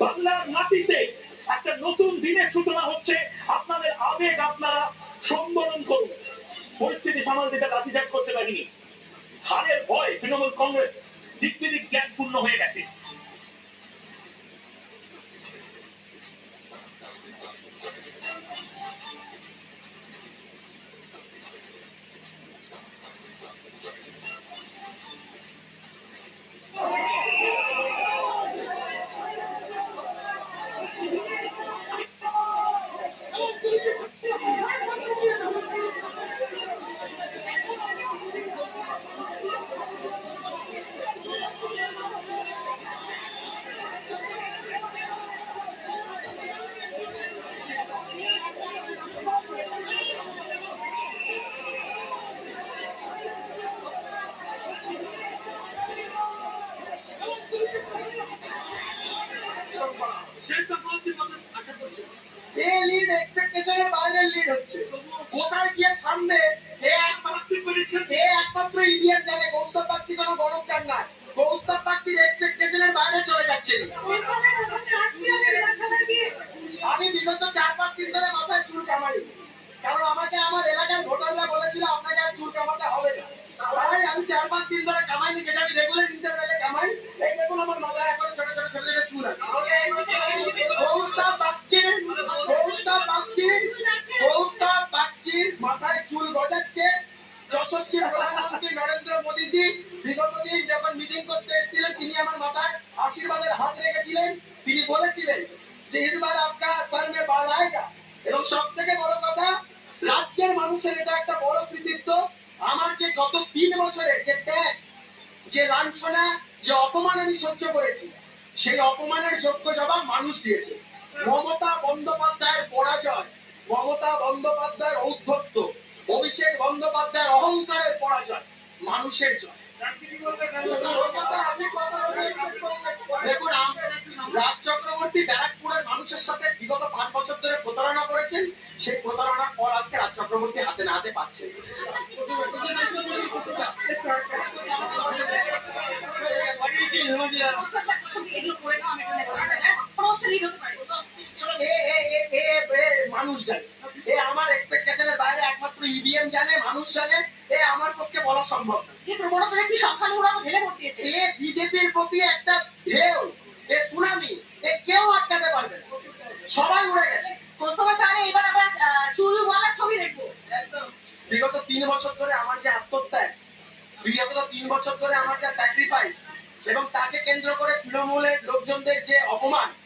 বাংলার মাটিতে একটা নতুন দিনের সূচনা হচ্ছে। আপনাদের আবেগ আপনারা সম্বরণ করুন। পরিস্থিতি সামাল দিতে লাঠিচার্জ করতে পারিনি। হারের ভয় তৃণমূল কংগ্রেস দিক বিদিক জ্ঞান শূন্য হয়ে গেছে। কোথায় গিয়ে থামবে একমাত্র ইডিয়ান জানে। কৌস্তব বাগচি কোনো গরম চান না, কৌস্তব বাগচির এক্সপেকটেশনের বাইরে চলে যাচ্ছে। আমি বিগত 4-5 দিন ধরে মাথায় চুল কামাই, কারণ আমাকে আমার এলাকার ভোটাররা বলেছিল আপনাকে আর চুল কামাতে হবে না। তাই আমি 4-5 দিন ধরে কামাইনি, যেটা আমি রেগুলার ইন্টারভ্যালে কামাই। এই দেখুন আমার মাথায় এখন ছোট ছোট ছোট ছোট চুল আছে। কৌস্তব বাগচির মাথায় চুল গজাচ্ছে। যশস্বী প্রধানমন্ত্রী নরেন্দ্র মোদীজি বিগত দিন যখন মিটিং করতে এসেছিলেন, তিনি আমার মাথায় আশীর্বাদের হাত রেখেছিলেন। তিনি বলেছিলেন যে ইসবার আপকা সর মে বাল আয়েগা। এবং সব থেকে বড় কথা, রাজ্যের মানুষের এটা একটা বড় কৃতিত্ব। আমার যে গত 3 বছরের যে ত্যাগ, যে লাঞ্ছনা, যে অপমান আমি সহ্য করেছি, সেই অপমানের যোগ্য জবাব মানুষ দিয়েছে। মমতা বন্দ্যোপাধ্যায়ের পরাজয়, মমতা বন্দ্যোপাধ্যায়ের ঔদ্ধত্য, অভিষেক বন্দ্যোপাধ্যায়ের অহংকারের পরাজয়, মানুষের জয়। দেখুন, রাজ চক্রবর্তী ব্যারাকপুরের মানুষের সাথে বিগত 5 বছর ধরে প্রতারণা করেছেন। সেই প্রতারণার পর আজকে রাজ চক্রবর্তী হাতে না হাতে পাচ্ছেন। মানুষ জানে, এ আমার এক্সপেকটেশনের বাইরে একমাত্র ইভিএম জানে, মানুষ জানে। এ আমার পক্ষে বলা সম্ভব না। এ বিজেপির প্রতি একটা ঢেউ, এ সুনামি, এ কেউ আটকাতে পারবে না। সবাই উড়ে গেছে। বিগত 3 বছর ধরে আমার যে আত্মত্যাগ, বিগত 3 বছর ধরে আমার যে স্যাক্রিফাইস, এবং তাকে কেন্দ্র করে তৃণমূলের লোকজনদের যে